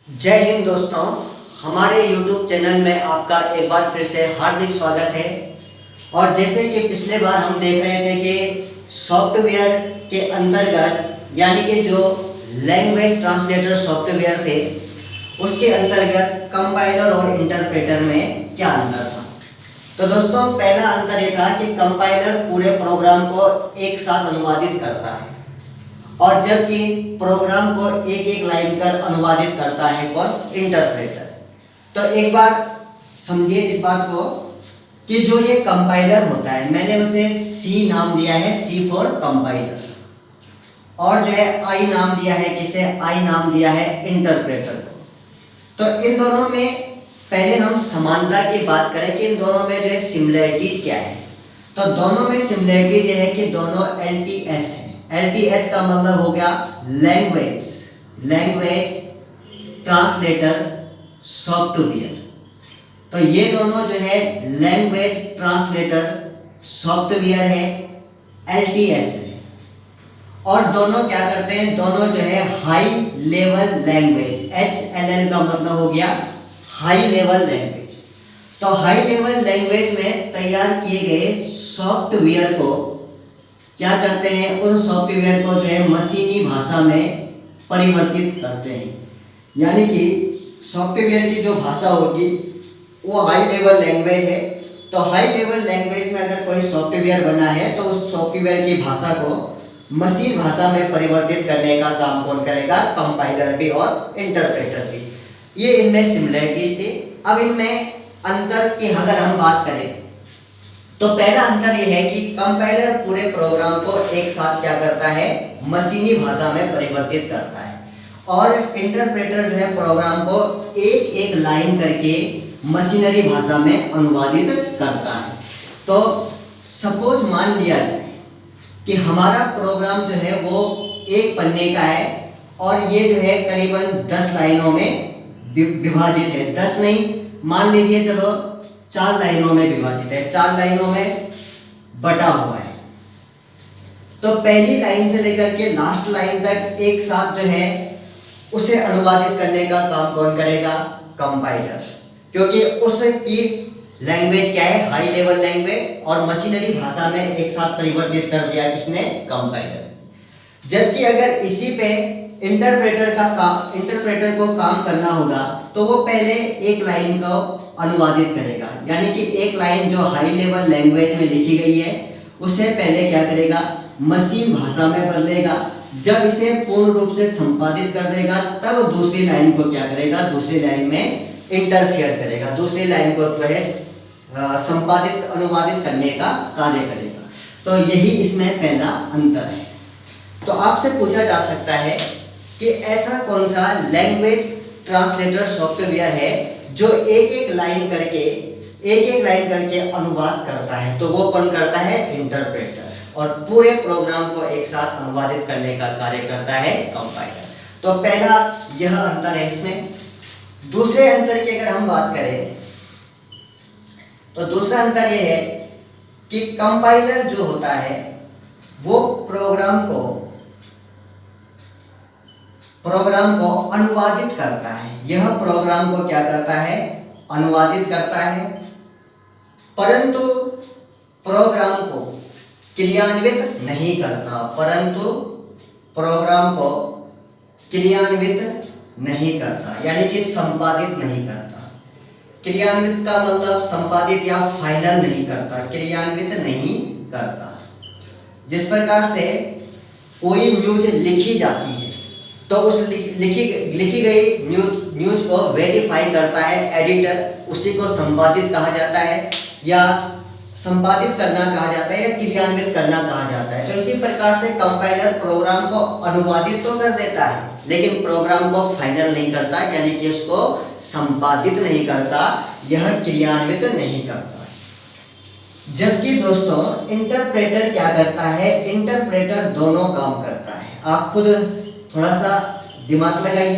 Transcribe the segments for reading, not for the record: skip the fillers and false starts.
जय हिंद दोस्तों, हमारे YouTube चैनल में आपका एक बार फिर से हार्दिक स्वागत है। और जैसे कि पिछले बार हम देख रहे थे कि सॉफ्टवेयर के अंतर्गत यानी कि जो लैंग्वेज ट्रांसलेटर सॉफ्टवेयर थे उसके अंतर्गत कंपाइलर और इंटरप्रेटर में क्या अंतर था। तो दोस्तों, पहला अंतर ये था कि कंपाइलर पूरे प्रोग्राम को एक साथ अनुवादित करता है और जबकि प्रोग्राम को एक एक लाइन कर अनुवादित करता है कौन? इंटरप्रेटर। तो एक बार समझिए इस बात को कि जो ये कंपाइलर होता है, मैंने उसे सी नाम दिया है, सी फॉर कंपाइलर, और जो है आई नाम दिया है, किसे? आई नाम दिया है इंटरप्रेटर को। तो इन दोनों में पहले हम समानता की बात करें कि इन दोनों में जो है सिमिलरिटीज क्या है। तो दोनों में सिमिलरिटीज ये है कि दोनों LTS है। LTS का मतलब हो गया लैंग्वेज ट्रांसलेटर सॉफ्टवेयर। तो ये दोनों जो है लैंग्वेज ट्रांसलेटर सॉफ्टवेयर है, LTS है। और दोनों क्या करते हैं? दोनों जो है हाई लेवल लैंग्वेज, HLL का मतलब हो गया हाई लेवल लैंग्वेज। तो हाई लेवल लैंग्वेज में तैयार किए गए सॉफ्टवेयर को क्या करते हैं? उन सॉफ्टवेयर को जो है मशीनी भाषा में परिवर्तित करते हैं। यानी कि सॉफ्टवेयर की जो भाषा होगी वो हाई लेवल लैंग्वेज है। तो हाई लेवल लैंग्वेज में अगर कोई सॉफ्टवेयर बना है तो उस सॉफ्टवेयर की भाषा को मशीन भाषा में परिवर्तित करने का काम कौन करेगा? कंपाइलर भी और इंटरप्रेटर भी। ये इनमें सिमिलरिटीज थी। अब इनमें अंतर की अगर हम बात करें तो पहला अंतर यह है कि कंपाइलर पूरे प्रोग्राम को एक साथ क्या करता है? मशीनी भाषा में परिवर्तित करता है, और इंटरप्रेटर जो है प्रोग्राम को एक एक लाइन करके मशीनरी भाषा में अनुवादित करता है। तो सपोज मान लिया जाए कि हमारा प्रोग्राम जो है वो एक पन्ने का है और ये जो है करीबन 10 लाइनों में विभाजित है। 10 नहीं, मान लीजिए चलो 4 लाइनों में विभाजित है, 4 लाइनों में बटा हुआ है। तो पहली लाइन से लेकर के लास्ट लाइन तक एक साथ जो है उसे अनुवादित करने का काम कौन करेगा? कंपाइलर। क्योंकि उसकी लैंग्वेज क्या है? हाई लेवल लैंग्वेज, और मशीनरी भाषा में एक साथ परिवर्तित कर दिया किसने? कंपाइलर। जबकि अगर इसी पे इंटरप्रेटर को काम करना होगा तो वो पहले एक लाइन को अनुवादित करेगा। यानी कि एक लाइन जो हाई लेवल लैंग्वेज में लिखी गई है उसे पहले क्या करेगा? मशीन भाषा में बदलेगा। जब इसे पूर्ण रूप से संपादित कर देगा तब दूसरी लाइन को क्या करेगा? दूसरी लाइन में इंटरफियर करेगा, दूसरी लाइन को जो है संपादित अनुवादित करने का कार्य करेगा। तो यही इसमें पहला अंतर है। तो आपसे पूछा जा सकता है कि ऐसा कौन सा लैंग्वेज ट्रांसलेटर सॉफ्टवेयर है जो एक एक लाइन करके अनुवाद करता है? तो वो कौन करता है? इंटरप्रेटर। और पूरे प्रोग्राम को एक साथ अनुवादित करने का कार्य करता है कंपाइलर। तो पहला यह अंतर है इसमें। दूसरे अंतर की अगर हम बात करें तो दूसरा अंतर यह है कि कंपाइलर जो होता है वो प्रोग्राम को अनुवादित करता है। यह प्रोग्राम को क्या करता है? अनुवादित करता है, परंतु प्रोग्राम को क्रियान्वित नहीं करता। यानी कि संपादित नहीं करता। क्रियान्वित का मतलब संपादित या फाइनल नहीं करता, क्रियान्वित नहीं करता। जिस प्रकार से कोई न्यूज लिखी जाती है तो उस लिखी गई न्यूज को वेरीफाई करता है एडिटर, उसी को संपादित कहा जाता है, या संपादित करना कहा जाता है, या क्रियान्वित करना कहा जाता है। तो इसी प्रकार से कंपाइलर प्रोग्राम को अनुवादित तो कर देता है लेकिन प्रोग्राम को फाइनल नहीं करता, यानी कि उसको संपादित नहीं करता, यह क्रियान्वित नहीं करता। जबकि दोस्तों इंटरप्रेटर क्या करता है? इंटरप्रेटर दोनों काम करता है। आप खुद थोड़ा सा दिमाग लगाइए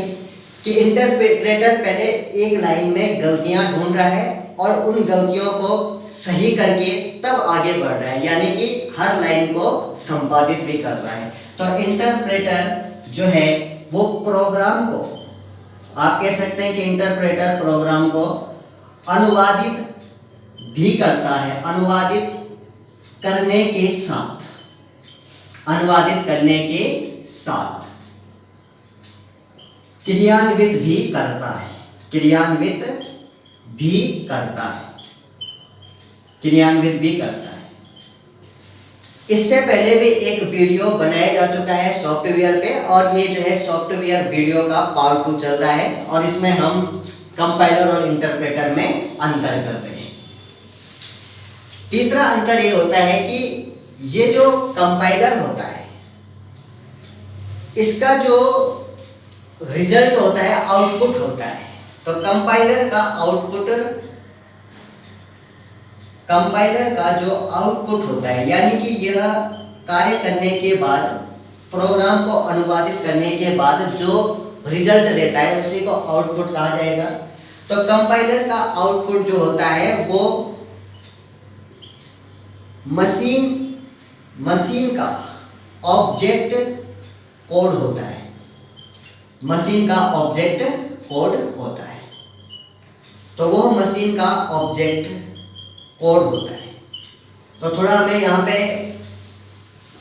कि इंटरप्रेटर पहले एक लाइन में गलतियां ढूंढ रहा है और उन गलतियों को सही करके तब आगे बढ़ रहा है, यानी कि हर लाइन को संपादित भी कर रहा है। तो इंटरप्रेटर जो है वो प्रोग्राम को आप कह सकते हैं कि इंटरप्रेटर प्रोग्राम को अनुवादित भी करता है, अनुवादित करने के साथ, अनुवादित करने के साथ क्रियान्वित भी करता है, क्रियान्वित भी करता है, क्रियान्वित भी करता है। इससे पहले भी एक वीडियो बनाया जा चुका है सॉफ्टवेयर पे, और ये जो है सॉफ्टवेयर वीडियो का पार्ट 2 चल रहा है, और इसमें हम कंपाइलर और इंटरप्रेटर में अंतर कर रहे हैं। तीसरा अंतर ये होता है कि ये जो कंपाइलर होता है इसका जो रिजल्ट होता है आउटपुट होता है। तो कंपाइलर का आउटपुट, कंपाइलर का जो आउटपुट होता है, यानी कि यह कार्य करने के बाद, प्रोग्राम को अनुवादित करने के बाद जो रिजल्ट देता है उसी को आउटपुट कहा जाएगा। तो कंपाइलर का आउटपुट जो होता है वो मशीन का ऑब्जेक्ट कोड होता है, मशीन का ऑब्जेक्ट कोड होता है। तो वो मशीन का ऑब्जेक्ट कोड होता है। तो थोड़ा हमें यहाँ पे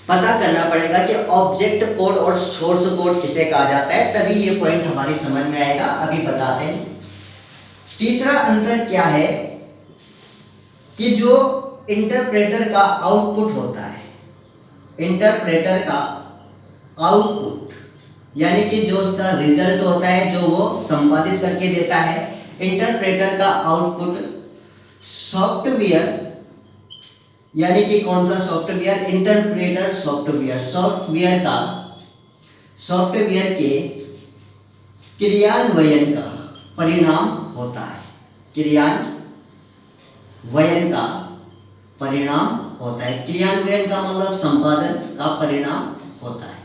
पता करना पड़ेगा कि ऑब्जेक्ट कोड और सोर्स कोड किसे कहा जाता है, तभी ये पॉइंट हमारी समझ में आएगा। अभी बताते हैं। तीसरा अंतर क्या है कि जो इंटरप्रेटर का आउटपुट होता है, इंटरप्रेटर का आउटपुट यानी कि जो उसका रिजल्ट होता है, जो वो संपादित करके देता है, इंटरप्रेटर का आउटपुट सॉफ्टवेयर, यानी कि कौन सा सॉफ्टवेयर, इंटरप्रेटर सॉफ्टवेयर, सॉफ्टवेयर के क्रियान्वयन का परिणाम होता है, क्रियान्वयन का परिणाम होता है। क्रियान्वयन का मतलब संपादन का परिणाम होता है।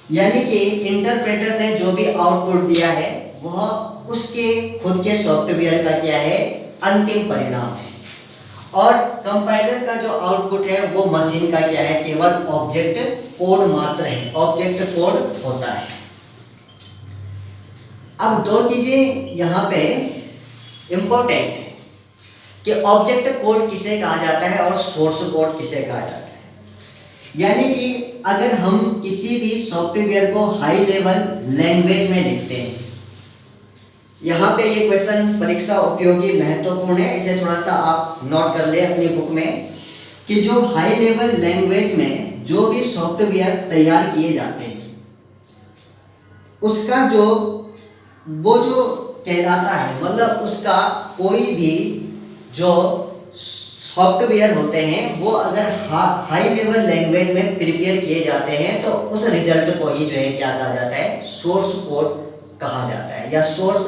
यानी कि इंटरप्रेटर ने जो भी आउटपुट दिया है वह उसके खुद के सॉफ्टवेयर का क्या है, अंतिम परिणाम है, और कंपाइलर का जो आउटपुट है वो मशीन का क्या है, केवल ऑब्जेक्ट कोड मात्र है, ऑब्जेक्ट कोड होता है। अब दो चीजें यहाँ पे इंपॉर्टेंट है कि ऑब्जेक्ट कोड किसे कहा जाता है और सोर्स कोड किसे कहा जाता है। यानी कि अगर हम किसी भी सॉफ्टवेयर को हाई लेवल लैंग्वेज में लिखते हैं, यहाँ पे ये क्वेश्चन परीक्षा उपयोगी महत्वपूर्ण है, इसे थोड़ा सा आप नोट कर ले अपनी बुक में, कि जो हाई लेवल लैंग्वेज में जो भी सॉफ्टवेयर तैयार किए जाते हैं उसका जो वो जो कहलाता है, मतलब उसका कोई भी जो सॉफ्टवेयर होते हैं वो अगर हाई लेवल लैंग्वेज में प्रिपेयर किए जाते हैं तो उस रिजल्ट को ही जो है क्या कहा जाता है, सोर्स कोड कहा जाता है या सोर्स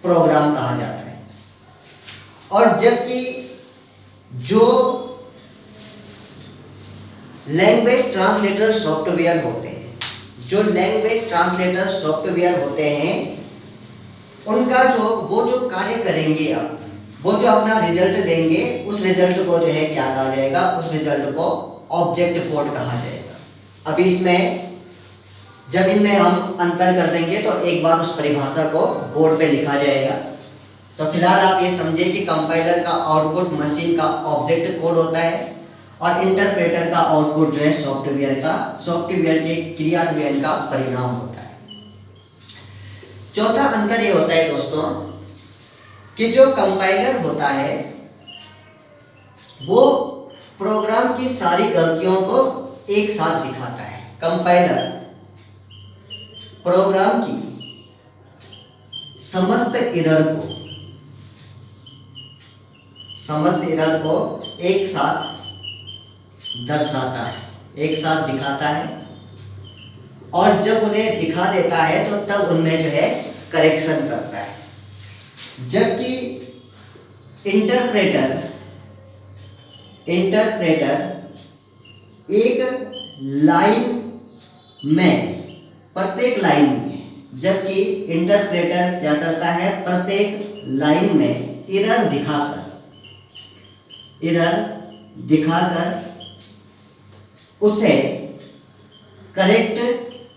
प्रोग्राम कहा जाता है। और जबकि जो लैंग्वेज ट्रांसलेटर सॉफ्टवेयर होते हैं, जो लैंग्वेज ट्रांसलेटर सॉफ्टवेयर होते हैं, उनका जो वो जो कार्य करेंगे, अब वो जो अपना रिजल्ट देंगे, उस रिजल्ट को जो है क्या कहा जाएगा, उस रिजल्ट को ऑब्जेक्ट कोड कहा जाएगा। अभी इसमें जब इनमें हम अंतर कर देंगे तो एक बार उस परिभाषा को बोर्ड पे लिखा जाएगा। तो फिलहाल आप ये समझे कि कंपाइलर का आउटपुट मशीन का ऑब्जेक्ट कोड होता है और इंटरप्रेटर का आउटपुट जो है सॉफ्टवेयर के क्रियान्वयन का परिणाम होता है। चौथा अंतर ये होता है दोस्तों कि जो कंपाइलर होता है वो प्रोग्राम की सारी गलतियों को एक साथ दिखाता है। कंपाइलर प्रोग्राम की समस्त एरर को एक साथ दर्शाता है, एक साथ दिखाता है, और जब उन्हें दिखा देता है तो तब उनमें जो है करेक्शन करता है। जबकि इंटरप्रेटर एक लाइन में, प्रत्येक लाइन में, जबकि इंटरप्रेटर क्या करता है, प्रत्येक लाइन में एरर दिखाकर उसे करेक्ट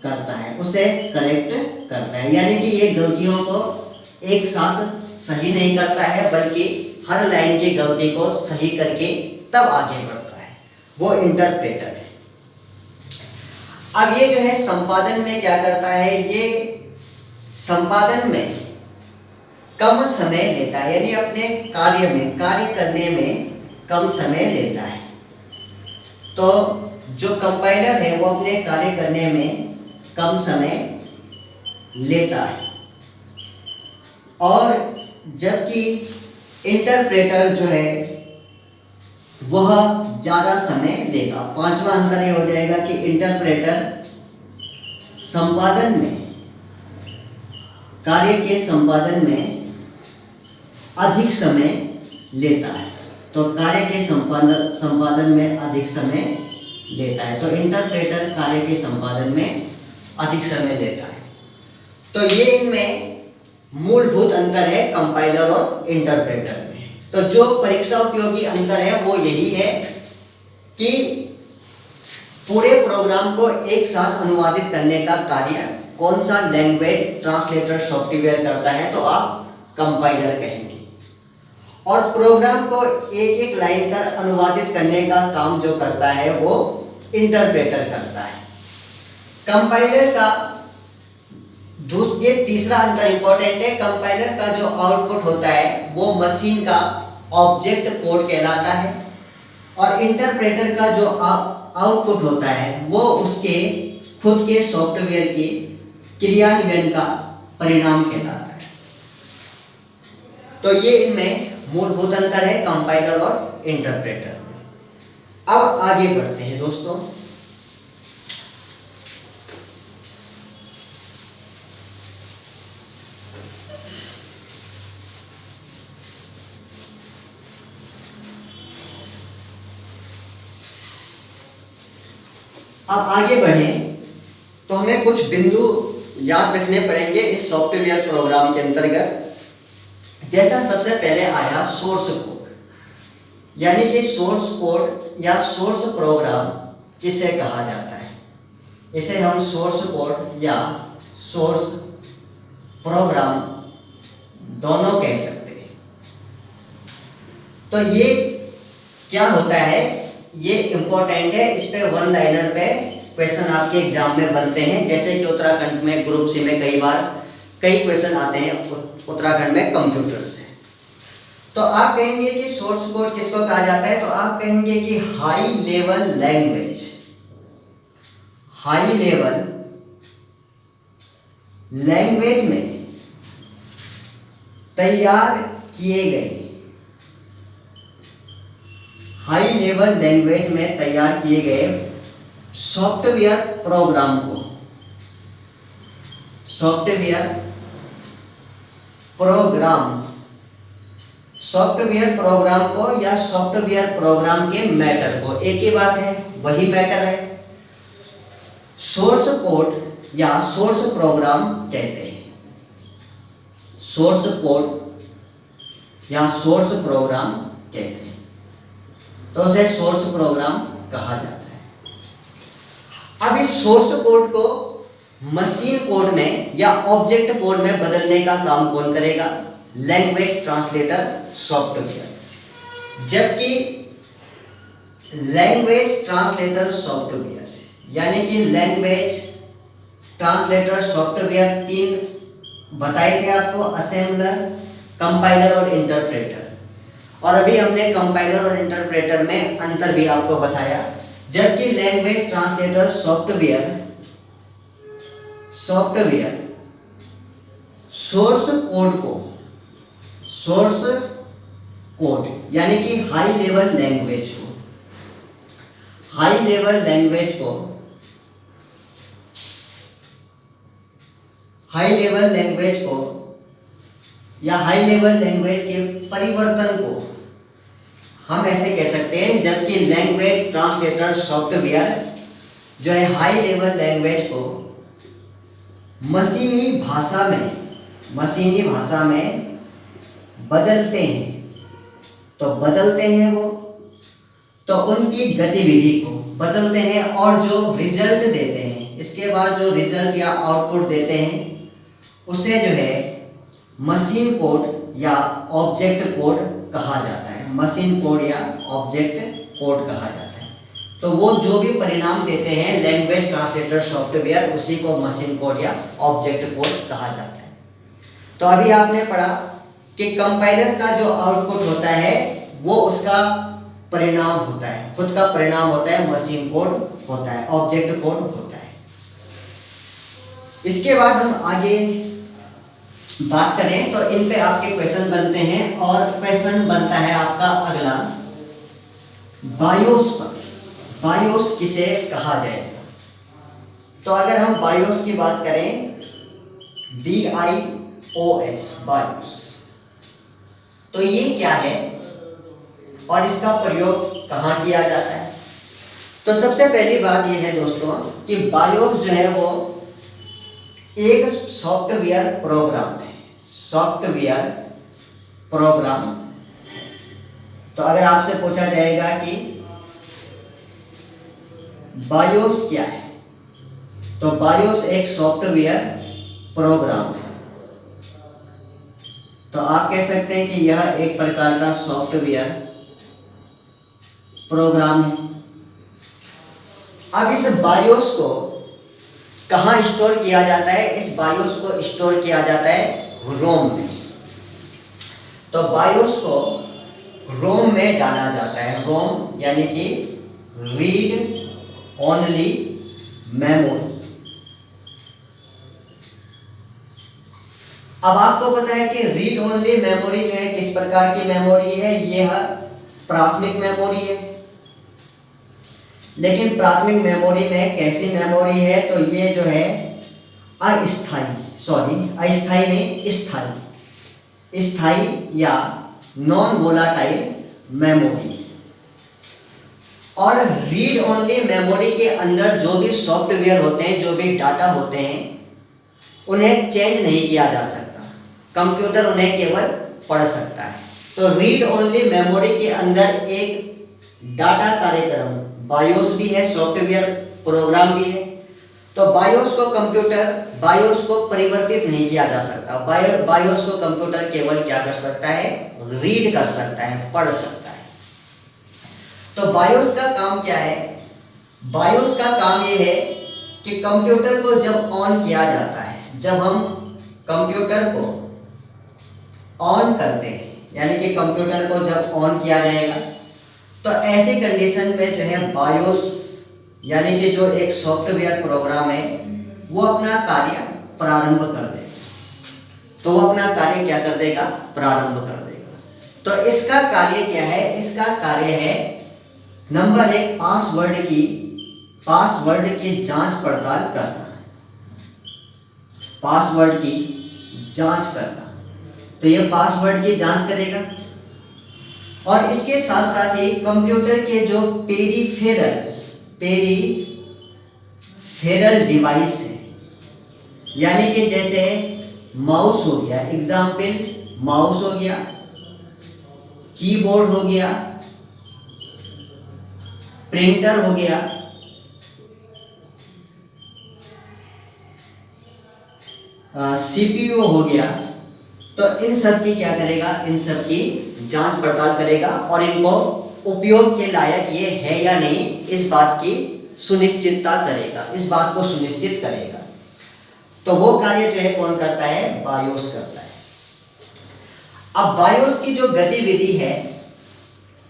करता है, करता है, यानी कि ये गलतियों को एक साथ सही नहीं करता है, बल्कि हर लाइन की गलती को सही करके तब आगे बढ़ता है, वो इंटरप्रेटर है। अब ये जो है संपादन में क्या करता है, ये संपादन में कम समय लेता है, यानी अपने कार्य करने में कम समय लेता है। तो जो कंपाइलर है वो अपने कार्य करने में कम समय लेता है, और जबकि इंटरप्रेटर जो है वह ज़्यादा समय लेगा। पांचवा अंतर ये हो जाएगा कि इंटरप्रेटर संपादन में, कार्य के संपादन में अधिक समय लेता है। तो कार्य के संपादन में अधिक समय लेता है, तो इंटरप्रेटर कार्य के संपादन में अधिक समय लेता है। तो ये इनमें मूलभूत अंतर है कंपाइलर और इंटरप्रेटर में। तो जो परीक्षा उपयोगी अंतर है वो यही है कि पूरे प्रोग्राम को एक साथ अनुवादित करने का कार्य कौन सा लैंग्वेज ट्रांसलेटर सॉफ्टवेयर करता है, तो आप कंपाइलर कहेंगे, और प्रोग्राम को एक एक लाइन पर अनुवादित करने का काम जो करता है वो इंटरप्रेटर करता है। कंपाइलर का ये तीसरा अंतर इंपॉर्टेंट है, कंपाइलर का जो आउटपुट होता है वो मशीन का ऑब्जेक्ट कोड कहलाता है, और इंटरप्रेटर का जो आउटपुट होता है वो उसके खुद के सॉफ्टवेयर की क्रियान्वयन का परिणाम कहलाता है। तो ये इनमें मूलभूत अंतर है कंपाइलर और इंटरप्रेटर में। अब आगे बढ़ते हैं दोस्तों। अब आगे बढ़ें तो हमें कुछ बिंदु याद रखने पड़ेंगे इस सॉफ्टवेयर प्रोग्राम के अंतर्गत। जैसा सबसे पहले आया सोर्स कोड, यानी कि सोर्स कोड या सोर्स प्रोग्राम किसे कहा जाता है, इसे हम सोर्स कोड या सोर्स प्रोग्राम दोनों कह सकते हैं। तो ये क्या होता है, ये इंपॉर्टेंट है, इस पे वन लाइनर पे क्वेश्चन आपके एग्जाम में बनते हैं। जैसे कि उत्तराखंड में ग्रुप सी में कई क्वेश्चन आते हैं उत्तराखंड में कंप्यूटर से। तो आप कहेंगे कि सोर्स कोड किसको कहा जाता है, तो आप कहेंगे कि high level language, high level language में तैयार किए गए, हाई लेवल लैंग्वेज में तैयार किए गए सॉफ्टवेयर प्रोग्राम को, सॉफ्टवेयर प्रोग्राम को या सॉफ्टवेयर प्रोग्राम के मैटर को, एक ही बात है, वही मैटर है, सोर्स कोड या सोर्स प्रोग्राम कहते हैं। सोर्स कोड या सोर्स प्रोग्राम कहते हैं, तो उसे सोर्स प्रोग्राम कहा जाता है। अब इस सोर्स कोड को मशीन कोड में या ऑब्जेक्ट कोड में बदलने का काम कौन करेगा, लैंग्वेज ट्रांसलेटर सॉफ्टवेयर। जबकि लैंग्वेज ट्रांसलेटर सॉफ्टवेयर यानी कि लैंग्वेज ट्रांसलेटर सॉफ्टवेयर तीन बताए थे आपको, असेंबलर, कंपाइलर और इंटरप्रेटर। और अभी हमने कंपाइलर और इंटरप्रेटर में अंतर भी आपको बताया। जबकि language translator software source code यानी कि हाई लेवल लैंग्वेज को या हाई लेवल लैंग्वेज के परिवर्तन को हम ऐसे कह सकते हैं। जबकि लैंग्वेज ट्रांसलेटर सॉफ्टवेयर जो है हाई लेवल लैंग्वेज को मशीनी भाषा में बदलते हैं। तो बदलते हैं वो, तो उनकी गतिविधि को बदलते हैं और जो रिजल्ट देते हैं, इसके बाद जो रिजल्ट या आउटपुट देते हैं उसे जो है मशीन कोड या ऑब्जेक्ट कोड कहा जाता है। मशीन कोड या ऑब्जेक्ट कोड कहा जाता है। तो वो जो भी परिणाम देते हैं लैंग्वेज ट्रांसलेटर सॉफ्टवेयर, उसी को मशीन कोड या ऑब्जेक्ट कोड कहा जाता है। तो अभी आपने पढ़ा कि कंपाइलर का जो आउटपुट होता है वो उसका परिणाम होता है, खुद का परिणाम होता है, मशीन कोड होता है, ऑब्जेक्ट कोड होता है। इसके बाद हम आगे बात करें तो इन पे आपके क्वेश्चन बनते हैं, और क्वेश्चन बनता है आपका अगला बायोस पर। बायोस किसे कहा जाएगा? तो अगर हम बायोस की बात करें, BIOS बायोस, तो ये क्या है और इसका प्रयोग कहाँ किया जाता है? तो सबसे पहली बात ये है दोस्तों कि बायोस जो है वो एक सॉफ्टवेयर प्रोग्राम है। Software program. तो अगर आपसे पूछा जाएगा कि बायोस क्या है, तो बायोस एक सॉफ्टवेयर प्रोग्राम है। तो आप कह सकते हैं कि यह एक प्रकार का सॉफ्टवेयर प्रोग्राम है। अब इस बायोस को कहाँ स्टोर किया जाता है? इस बायोस को स्टोर किया जाता है रोम में। तो बायोस को रोम में डाला जाता है। रोम यानी कि रीड ओनली मेमोरी। अब आपको पता है कि रीड ओनली मेमोरी जो है किस प्रकार की मेमोरी है? यह प्राथमिक मेमोरी है। लेकिन प्राथमिक मेमोरी में कैसी मेमोरी है? तो ये जो है अस्थाई नहीं, स्थाई या नॉन वोलाटाइल मेमोरी। और रीड ओनली मेमोरी के अंदर जो भी सॉफ्टवेयर होते हैं, जो भी डाटा होते हैं, उन्हें चेंज नहीं किया जा सकता। कंप्यूटर उन्हें केवल पढ़ सकता है। तो रीड ओनली मेमोरी के अंदर एक डाटा कार्यक्रम बायोस भी है, सॉफ्टवेयर प्रोग्राम भी है। तो बायोस को परिवर्तित नहीं किया जा सकता। बायोस को कंप्यूटर केवल क्या कर सकता है? रीड कर सकता है, पढ़ सकता है। तो बायोस का काम क्या है? बायोस का काम ये है कि कंप्यूटर को जब ऑन किया जाता है, जब हम कंप्यूटर को ऑन करते हैं, यानी कि कंप्यूटर को जब ऑन किया जाएगा, तो ऐसी कंडीशन में जो है बायोस यानी कि जो एक सॉफ्टवेयर प्रोग्राम है वो अपना कार्य प्रारंभ कर देगा। तो वो अपना कार्य क्या कर देगा? प्रारंभ कर देगा। तो इसका कार्य क्या है? इसका कार्य है नंबर 1, पासवर्ड की जांच पड़ताल करना। पासवर्ड की जांच करना। तो ये पासवर्ड की जांच करेगा। और इसके साथ साथ ही कंप्यूटर के जो पेरीफेरल डिवाइस है, यानी कि जैसे माउस हो गया, एग्जाम्पल माउस हो गया, कीबोर्ड हो गया, प्रिंटर हो गया, CPU हो गया, तो इन सब की क्या करेगा? इन सब की जांच पड़ताल करेगा और इनको उपयोग के लायक ये है या नहीं, इस बात की सुनिश्चितता करेगा, इस बात को सुनिश्चित करेगा। तो वो कार्य जो है कौन करता है? बायोस करता है। अब बायोस की जो गतिविधि है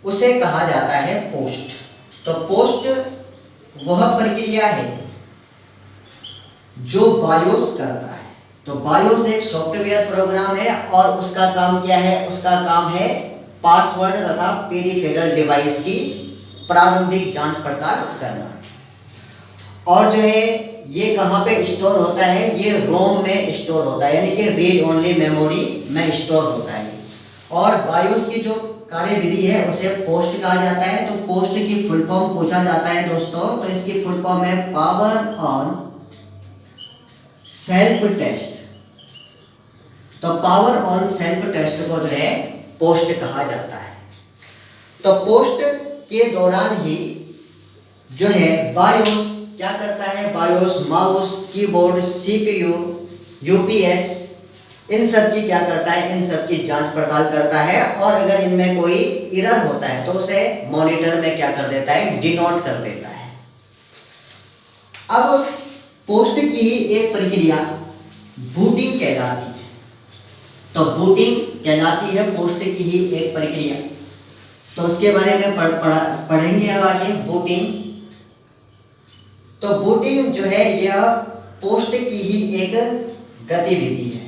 उसे कहा जाता है पोस्ट। तो पोस्ट वह प्रक्रिया है जो बायोस करता है। तो बायोस एक सॉफ्टवेयर प्रोग्राम है और उसका काम क्या है? उसका काम है पासवर्ड तथा पेरीफेरल डिवाइस की प्रारंभिक जांच पड़ताल करना। और जो है ये कहाँ पे स्टोर होता है? ये रोम में स्टोर होता है, यानी कि रीड ओनली मेमोरी में स्टोर होता है। और बायोस की जो कार्यविधि है उसे पोस्ट कहा जाता है। तो पोस्ट की फुल फॉर्म पूछा जाता है दोस्तों, तो इसकी फुल फॉर्म है पावर ऑन सेल्फ टेस्ट। तो पावर ऑन सेल्फ टेस्ट को जो है पोस्ट कहा जाता है। तो पोस्ट के दौरान ही जो है बायोस क्या करता है? BIOS mouse, keyboard, CPU, UPS इन सब की क्या करता है, इन सब की जांच पड़ताल करता है, और अगर इनमें कोई एरर होता है तो उसे मॉनिटर में क्या कर देता है, डिनोट कर देता है। अब पोस्ट की ही एक प्रक्रिया बूटिंग कहलाती है। तो बूटिंग कहलाती है पोस्ट की ही एक प्रक्रिया। तो उसके बारे में पढ़ेंगे अब आगे बूटिंग। तो बूटिंग जो है यह पोस्ट की ही एक गतिविधि है।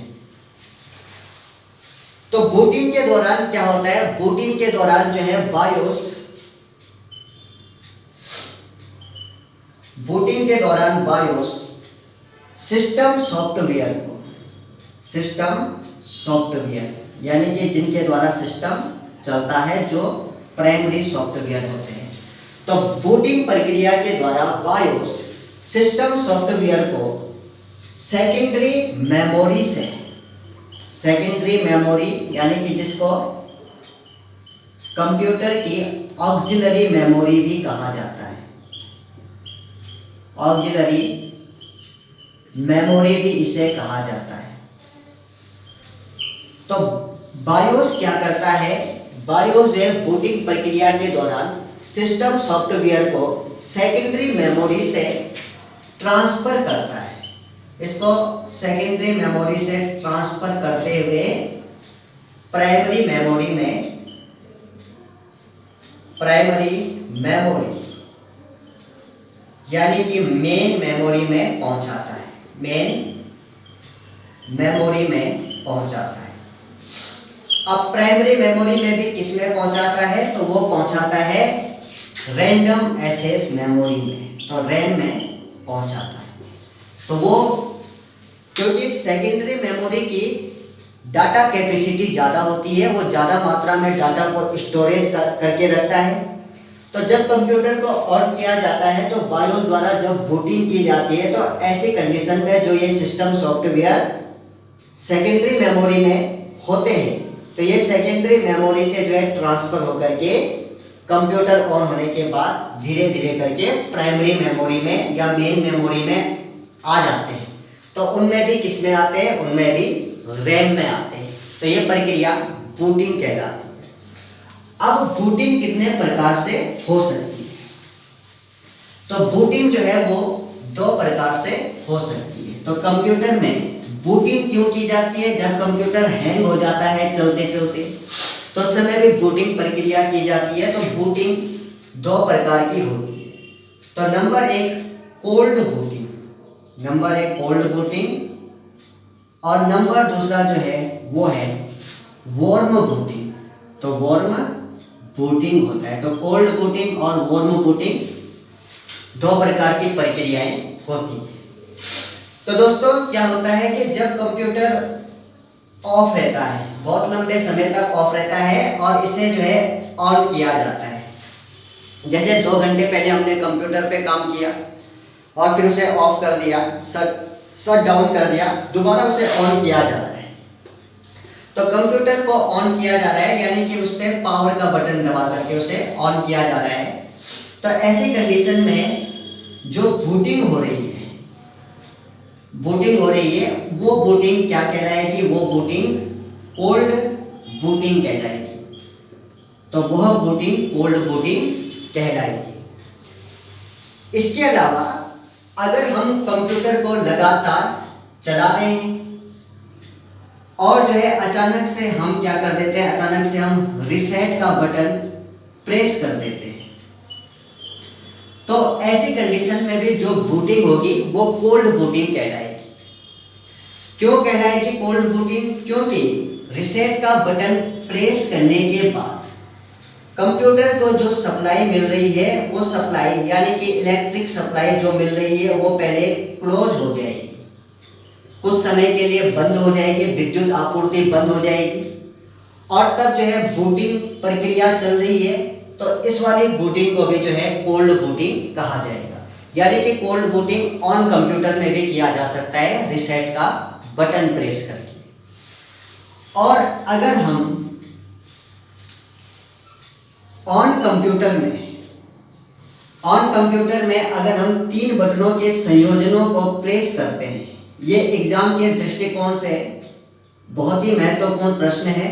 तो बूटिंग के दौरान क्या होता है, बूटिंग के दौरान जो है बायोस, बूटिंग के दौरान बायोस सिस्टम सॉफ्टवेयर को, सिस्टम सॉफ्टवेयर यानी कि जिनके द्वारा सिस्टम चलता है, जो प्राइमरी सॉफ्टवेयर होते हैं। तो बूटिंग प्रक्रिया के द्वारा बायोस सिस्टम सॉफ्टवेयर को सेकेंडरी मेमोरी से, सेकेंडरी मेमोरी यानी कि जिसको कंप्यूटर की ऑक्सिलरी मेमोरी भी कहा जाता है, ऑक्सिलरी मेमोरी भी इसे कहा जाता है। तो बायोस क्या करता है, बायोस जो बूटिंग प्रक्रिया के दौरान सिस्टम सॉफ्टवेयर को सेकेंडरी मेमोरी से ट्रांसफर करता है, इसको सेकेंडरी मेमोरी से ट्रांसफर करते हुए प्राइमरी मेमोरी में, प्राइमरी मेमोरी यानी कि मेन मेमोरी में पहुंचाता है, मेन मेमोरी में पहुंचाता है। अब प्राइमरी मेमोरी में भी किसमें पहुंचाता है, तो वो पहुंचाता है रैंडम एक्सेस मेमोरी में, तो रैम में पहुंचाता है। तो वो क्योंकि सेकेंडरी मेमोरी की डाटा कैपेसिटी ज़्यादा होती है, वो ज़्यादा मात्रा में डाटा को स्टोरेज करके रखता है। तो जब कंप्यूटर को ऑन किया जाता है तो बायोस द्वारा जब बूटिंग की जाती है, तो ऐसी कंडीशन में जो ये सिस्टम सॉफ्टवेयर सेकेंडरी मेमोरी में होते हैं, तो ये सेकेंडरी मेमोरी से जो है ट्रांसफर होकर के कंप्यूटर ऑन होने के बाद धीरे धीरे करके प्राइमरी मेमोरी में या मेन मेमोरी में आ जाते हैं। तो उनमें भी किस में आते हैं, उनमें भी रैम में आते हैं। तो ये प्रक्रिया बूटिंग कहलाती है। अब बूटिंग कितने प्रकार से हो सकती है, तो बूटिंग जो है वो दो प्रकार से हो सकती है। तो कंप्यूटर में बूटिंग क्यों की जाती है, जब कंप्यूटर हैंग हो जाता है चलते चलते, तो उस समय भी बूटिंग प्रक्रिया की जाती है। तो बूटिंग दो प्रकार की होती है। तो नंबर एक कोल्ड बूटिंग, नंबर एक कोल्ड बूटिंग, और नंबर दूसरा जो है वो है वार्म बूटिंग। तो वार्म बूटिंग होता है। तो कोल्ड बूटिंग और वार्म बूटिंग दो प्रकार की प्रक्रियाएं होती हैं। तो दोस्तों क्या होता है कि जब कंप्यूटर ऑफ रहता है, बहुत लंबे समय तक ऑफ रहता है, और इसे जो है ऑन किया जाता है, जैसे 2 घंटे पहले हमने कंप्यूटर पे काम किया और फिर उसे ऑफ कर दिया, शट डाउन कर दिया, दोबारा उसे ऑन किया जा रहा है। तो कंप्यूटर को ऑन किया जा रहा है यानी कि उस पर पावर का बटन दबा करके उसे ऑन किया जा रहा है। तो ऐसी कंडीशन में जो बूटिंग हो रही है, बूटिंग हो रही है, वो बूटिंग क्या कहलाएगी, वो बूटिंग कोल्ड बूटिंग कहलाएगी। तो वह बूटिंग कोल्ड बूटिंग कहलाएगी। इसके अलावा अगर हम कंप्यूटर को लगातार चला रहे हैं और जो है अचानक से हम क्या कर देते हैं, अचानक से हम रीसेट का बटन प्रेस कर देते हैं, तो ऐसी कंडीशन में भी जो बूटिंग होगी वो कोल्ड बूटिंग कहलाएगी। क्यों कहलाएगी कोल्ड बूटिंग, क्योंकि रीसेट का बटन प्रेस करने के बाद कंप्यूटर को जो सप्लाई मिल रही है, वो सप्लाई यानी कि इलेक्ट्रिक सप्लाई जो मिल रही है वो पहले क्लोज हो जाएगी, कुछ समय के लिए बंद हो जाएगी, विद्युत आपूर्ति बंद हो जाएगी, और तब जो है बूटिंग प्रक्रिया चल रही है। तो इस वाली बूटिंग को भी जो है कोल्ड बूटिंग कहा जाएगा। यानी कि कोल्ड बूटिंग ऑन कंप्यूटर में भी किया जा सकता है रीसेट का बटन प्रेस करके। और अगर हम ऑन कंप्यूटर में अगर हम 3 बटनों के संयोजनों को प्रेस करते हैं, ये एग्जाम के दृष्टिकोण से बहुत ही महत्वपूर्ण प्रश्न है।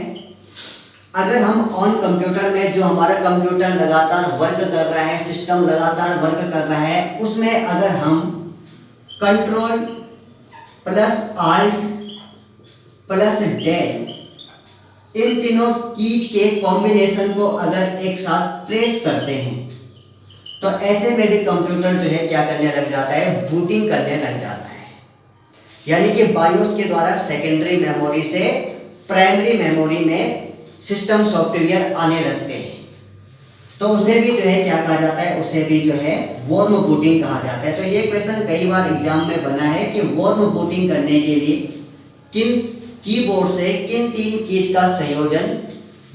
अगर हम ऑन कंप्यूटर में जो हमारा कंप्यूटर लगातार वर्क कर रहा है, सिस्टम लगातार वर्क कर रहा है, उसमें अगर हम control plus alt plus del इन तीनों कीज के कॉम्बिनेशन को अगर एक साथ प्रेस करते हैं तो ऐसे में भी कंप्यूटर जो है क्या करने लग जाता है, बूटिंग करने लग जाता है। यानी कि बायोस के द्वारा सेकेंडरी मेमोरी से प्राइमरी मेमोरी में सिस्टम सॉफ्टवेयर आने लगते हैं, तो उसे भी जो है क्या कहा जाता है, उसे भी जो है वॉर्म बूटिंग कहा जाता है। तो ये क्वेश्चन कई बार एग्जाम में बना है कि वॉर्म बूटिंग करने के लिए किन कीबोर्ड से किन तीन कीज का संयोजन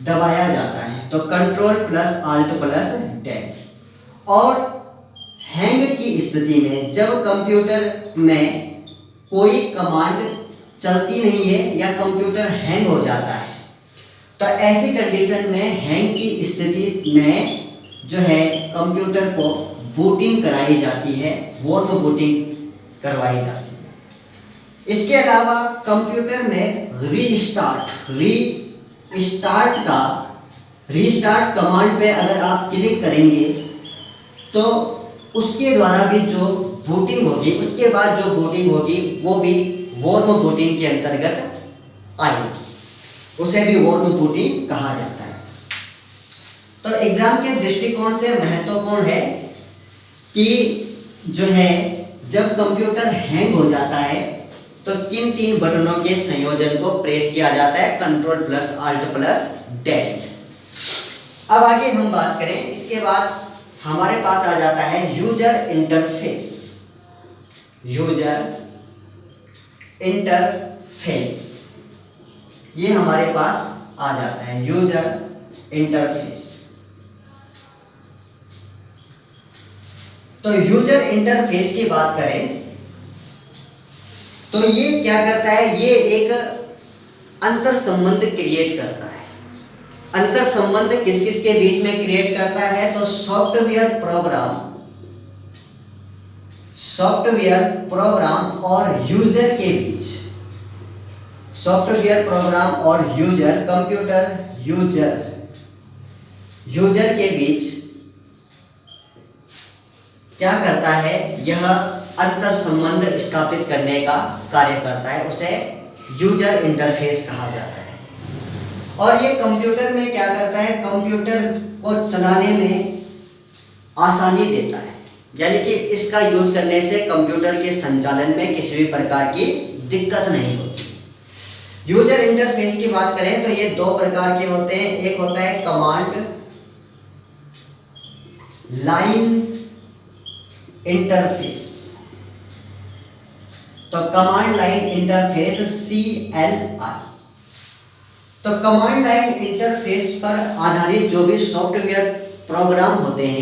दबाया जाता है। तो control plus alt plus del. और हैंग की स्थिति में जब कंप्यूटर में कोई कमांड चलती नहीं है या कंप्यूटर हैंग हो जाता है, तो ऐसी कंडीशन में हैंग की स्थिति में जो है कंप्यूटर को बूटिंग कराई जाती है, वॉर्म बूटिंग करवाई जाती है। इसके अलावा कंप्यूटर में रीस्टार्ट कमांड पे अगर आप क्लिक करेंगे तो उसके द्वारा भी जो बूटिंग होगी, उसके बाद जो बूटिंग होगी वो भी वॉर्म बूटिंग के अंतर्गत आएगी, उसे भी वॉर्म बूटिंग कहा जाता है। तो एग्जाम के दृष्टिकोण से महत्वपूर्ण है कि जो है जब कंप्यूटर हैंग हो जाता है तो किन तीन बटनों के संयोजन को प्रेस किया जाता है, control plus alt plus del. अब आगे हम बात करें, इसके बाद हमारे पास आ जाता है यूजर इंटरफेस। ये हमारे पास आ जाता है यूजर इंटरफेस। तो यूजर इंटरफेस की बात करें तो ये क्या करता है, ये एक अंतर संबंध क्रिएट करता है। अंतर संबंध किस किस के बीच में क्रिएट करता है, तो सॉफ्टवेयर प्रोग्राम और यूजर के बीच। सॉफ्टवेयर प्रोग्राम और यूजर, कंप्यूटर यूजर के बीच क्या करता है, यह अंतर संबंध स्थापित करने का कार्य करता है, उसे यूजर इंटरफेस कहा जाता है। और ये कंप्यूटर में क्या करता है, कंप्यूटर को चलाने में आसानी देता है, यानी कि इसका यूज करने से कंप्यूटर के संचालन में किसी भी प्रकार की दिक्कत नहीं होती। यूजर इंटरफेस की बात करें तो ये दो प्रकार के होते हैं। एक होता है कमांड लाइन इंटरफेस। तो कमांड लाइन इंटरफेस CLI। तो कमांड लाइन इंटरफेस पर आधारित जो भी सॉफ्टवेयर प्रोग्राम होते हैं